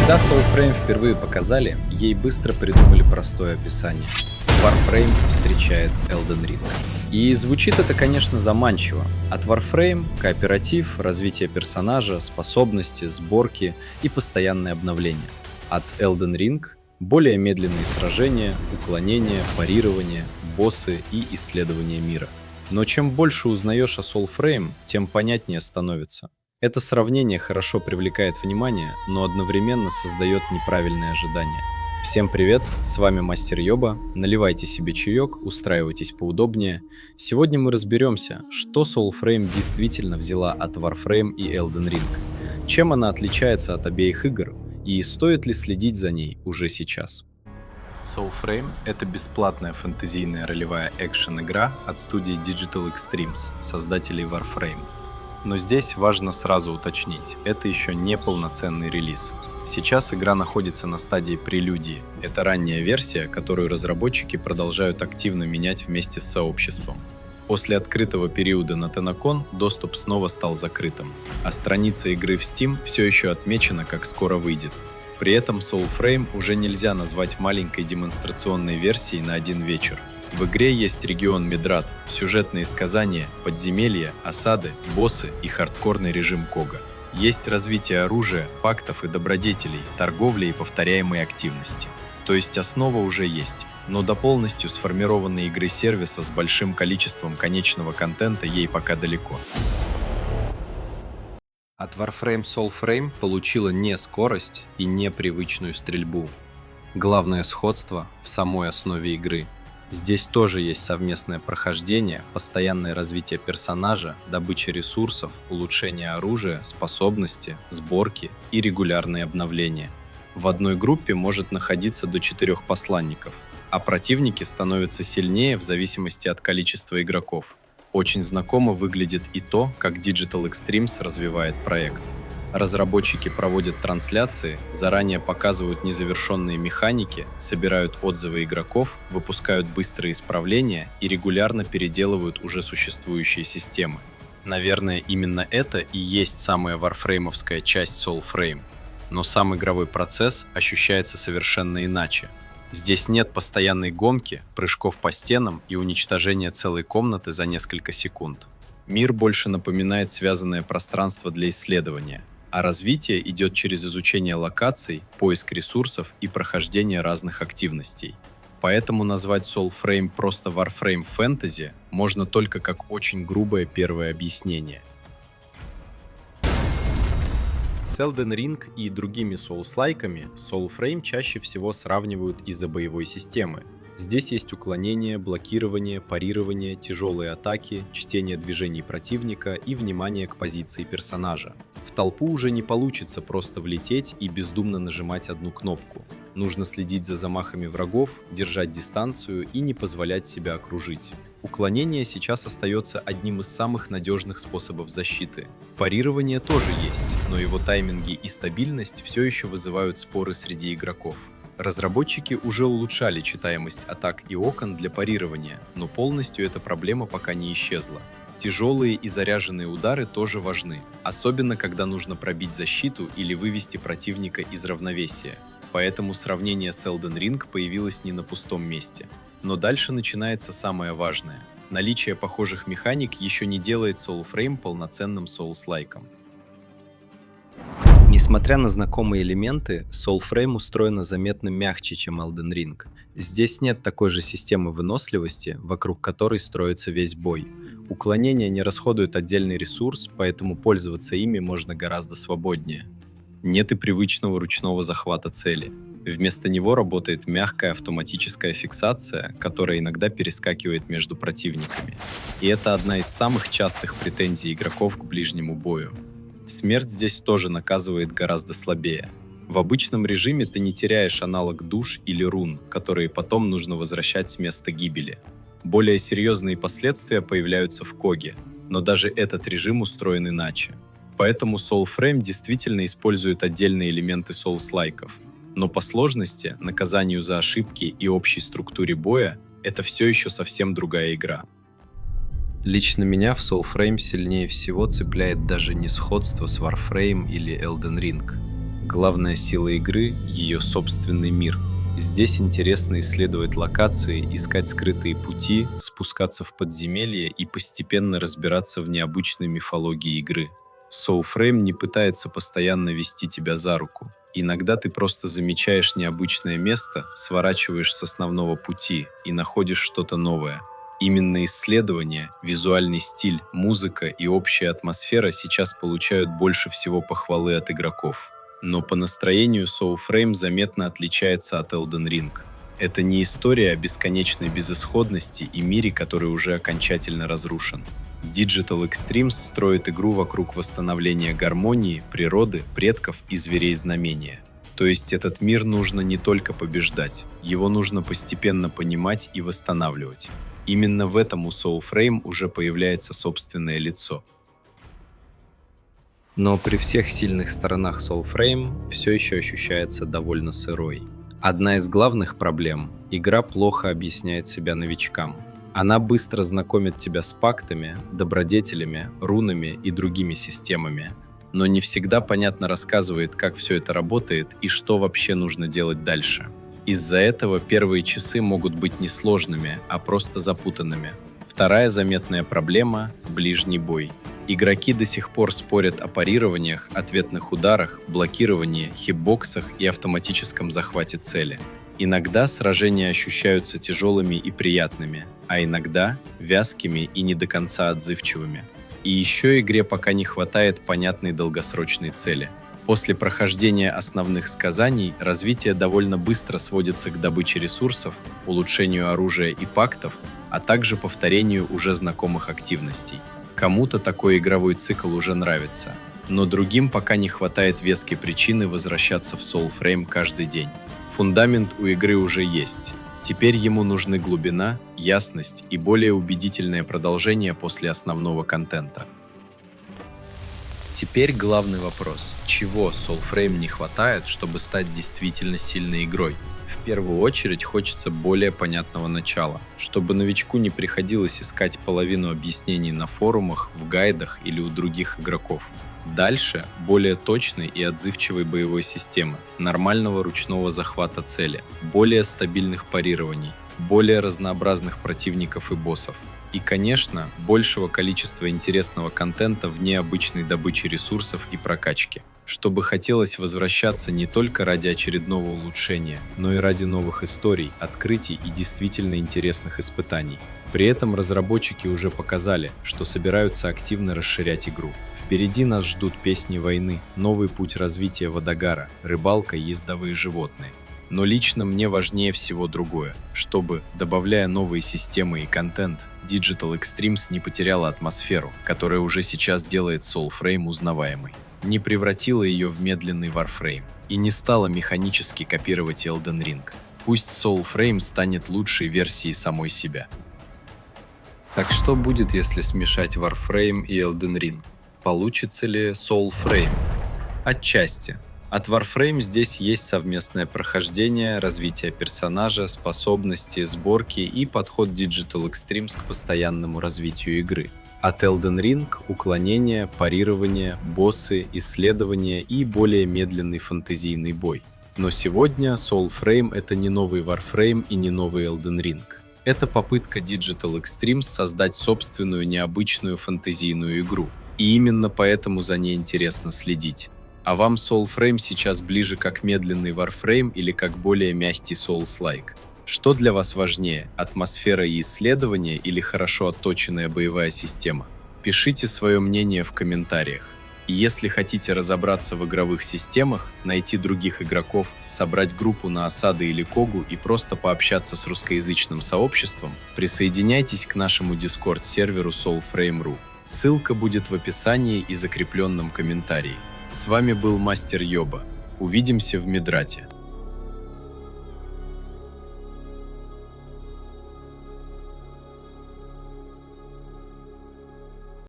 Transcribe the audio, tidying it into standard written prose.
Когда Soulframe впервые показали, ей быстро придумали простое описание. Warframe встречает Elden Ring. И звучит это, конечно, заманчиво. От Warframe — кооператив, развитие персонажа, способности, сборки и постоянное обновление. От Elden Ring — более медленные сражения, уклонения, парирование, боссы и исследование мира. Но чем больше узнаешь о Soulframe, тем понятнее становится. Это сравнение хорошо привлекает внимание, но одновременно создает неправильные ожидания. Всем привет, с вами Мастер Йоба, наливайте себе чаек, устраивайтесь поудобнее. Сегодня мы разберемся, что Soulframe действительно взяла от Warframe и Elden Ring, чем она отличается от обеих игр и стоит ли следить за ней уже сейчас. Soulframe — это бесплатная фэнтезийная ролевая экшен-игра от студии Digital Extremes, создателей Warframe. Но здесь важно сразу уточнить, это еще не полноценный релиз. Сейчас игра находится на стадии прелюдии. Это ранняя версия, которую разработчики продолжают активно менять вместе с сообществом. После открытого периода на TennoCon доступ снова стал закрытым, а страница игры в Steam все еще отмечена как «скоро выйдет». При этом Soulframe уже нельзя назвать маленькой демонстрационной версией на один вечер. В игре есть регион Мидрат, сюжетные сказания, подземелья, осады, боссы и хардкорный режим Кога. Есть развитие оружия, пактов и добродетелей, торговля и повторяемые активности. То есть основа уже есть, но до полностью сформированной игры сервиса с большим количеством конечного контента ей пока далеко. От Warframe Soulframe получила не скорость и не привычную стрельбу. Главное сходство в самой основе игры. Здесь тоже есть совместное прохождение, постоянное развитие персонажа, добыча ресурсов, улучшение оружия, способности, сборки и регулярные обновления. В одной группе может находиться до 4 посланников, а противники становятся сильнее в зависимости от количества игроков. Очень знакомо выглядит и то, как Digital Extremes развивает проект. Разработчики проводят трансляции, заранее показывают незавершенные механики, собирают отзывы игроков, выпускают быстрые исправления и регулярно переделывают уже существующие системы. Наверное, именно это и есть самая варфреймовская часть Soulframe. Но сам игровой процесс ощущается совершенно иначе. Здесь нет постоянной гонки, прыжков по стенам и уничтожения целой комнаты за несколько секунд. Мир больше напоминает связанное пространство для исследования, а развитие идет через изучение локаций, поиск ресурсов и прохождение разных активностей. Поэтому назвать Soulframe просто Warframe Fantasy можно только как очень грубое первое объяснение. С Elden Ring и другими Souls-лайками Soulframe чаще всего сравнивают из-за боевой системы. Здесь есть уклонение, блокирование, парирование, тяжелые атаки, чтение движений противника и внимание к позиции персонажа. В толпу уже не получится просто влететь и бездумно нажимать одну кнопку. Нужно следить за замахами врагов, держать дистанцию и не позволять себя окружить. Уклонение сейчас остается одним из самых надежных способов защиты. Парирование тоже есть, но его тайминги и стабильность все еще вызывают споры среди игроков. Разработчики уже улучшали читаемость атак и окон для парирования, но полностью эта проблема пока не исчезла. Тяжелые и заряженные удары тоже важны, особенно когда нужно пробить защиту или вывести противника из равновесия. Поэтому сравнение с Elden Ring появилось не на пустом месте. Но дальше начинается самое важное. Наличие похожих механик еще не делает Soulframe полноценным Souls-лайком. Несмотря на знакомые элементы, Soulframe устроена заметно мягче, чем Elden Ring. Здесь нет такой же системы выносливости, вокруг которой строится весь бой. Уклонения не расходуют отдельный ресурс, поэтому пользоваться ими можно гораздо свободнее. Нет и привычного ручного захвата цели. Вместо него работает мягкая автоматическая фиксация, которая иногда перескакивает между противниками. И это одна из самых частых претензий игроков к ближнему бою. Смерть здесь тоже наказывает гораздо слабее. В обычном режиме ты не теряешь аналог душ или рун, которые потом нужно возвращать с места гибели. Более серьезные последствия появляются в Коге, но даже этот режим устроен иначе. Поэтому Soulframe действительно использует отдельные элементы Souls-лайков. Но по сложности, наказанию за ошибки и общей структуре боя это все еще совсем другая игра. Лично меня в Soulframe сильнее всего цепляет даже не сходство с Warframe или Elden Ring. Главная сила игры — ее собственный мир. Здесь интересно исследовать локации, искать скрытые пути, спускаться в подземелья и постепенно разбираться в необычной мифологии игры. Soulframe не пытается постоянно вести тебя за руку. Иногда ты просто замечаешь необычное место, сворачиваешь с основного пути и находишь что-то новое. Именно исследования, визуальный стиль, музыка и общая атмосфера сейчас получают больше всего похвалы от игроков. Но по настроению Soulframe заметно отличается от Elden Ring. Это не история о бесконечной безысходности и мире, который уже окончательно разрушен. Digital Extremes строит игру вокруг восстановления гармонии, природы, предков и зверей знамения. То есть этот мир нужно не только побеждать, его нужно постепенно понимать и восстанавливать. Именно в этом у Soulframe уже появляется собственное лицо. Но при всех сильных сторонах Soulframe все еще ощущается довольно сырой. Одна из главных проблем — игра плохо объясняет себя новичкам. Она быстро знакомит тебя с пактами, добродетелями, рунами и другими системами, но не всегда понятно рассказывает, как все это работает и что вообще нужно делать дальше. Из-за этого первые часы могут быть не сложными, а просто запутанными. Вторая заметная проблема — ближний бой. Игроки до сих пор спорят о парированиях, ответных ударах, блокировании, хитбоксах и автоматическом захвате цели. Иногда сражения ощущаются тяжелыми и приятными, а иногда вязкими и не до конца отзывчивыми. И еще игре пока не хватает понятной долгосрочной цели. После прохождения основных сказаний развитие довольно быстро сводится к добыче ресурсов, улучшению оружия и пактов, а также повторению уже знакомых активностей. Кому-то такой игровой цикл уже нравится, но другим пока не хватает веской причины возвращаться в Soulframe каждый день. Фундамент у игры уже есть. Теперь ему нужны глубина, ясность и более убедительное продолжение после основного контента. Теперь главный вопрос: чего Soulframe не хватает, чтобы стать действительно сильной игрой? В первую очередь хочется более понятного начала, чтобы новичку не приходилось искать половину объяснений на форумах, в гайдах или у других игроков. Дальше более точной и отзывчивой боевой системы, нормального ручного захвата цели, более стабильных парирований, более разнообразных противников и боссов. И, конечно, большего количества интересного контента вне обычной добычи ресурсов и прокачки, чтобы хотелось возвращаться не только ради очередного улучшения, но и ради новых историй, открытий и действительно интересных испытаний. При этом разработчики уже показали, что собираются активно расширять игру. Впереди нас ждут песни войны, новый путь развития Водогара, рыбалка и ездовые животные. Но лично мне важнее всего другое, чтобы, добавляя новые системы и контент, Digital Extremes не потеряла атмосферу, которая уже сейчас делает Soulframe узнаваемой, не превратила ее в медленный Warframe и не стала механически копировать Elden Ring. Пусть Soulframe станет лучшей версией самой себя. Так что будет, если смешать Warframe и Elden Ring? Получится ли Soulframe? Отчасти. От Warframe здесь есть совместное прохождение, развитие персонажа, способности, сборки и подход Digital Extremes к постоянному развитию игры. От Elden Ring — уклонение, парирование, боссы, исследования и более медленный фэнтезийный бой. Но сегодня Soulframe — это не новый Warframe и не новый Elden Ring. Это попытка Digital Extremes создать собственную необычную фэнтезийную игру. И именно поэтому за ней интересно следить. А вам Soulframe сейчас ближе как медленный Warframe или как более мягкий Souls-like? Что для вас важнее, атмосфера и исследование или хорошо отточенная боевая система? Пишите свое мнение в комментариях. И если хотите разобраться в игровых системах, найти других игроков, собрать группу на осады или когу и просто пообщаться с русскоязычным сообществом, присоединяйтесь к нашему Discord-серверу Soulframe.ru. Ссылка будет в описании и закрепленном комментарии. С вами был Мастер Йоба. Увидимся в Мидрате.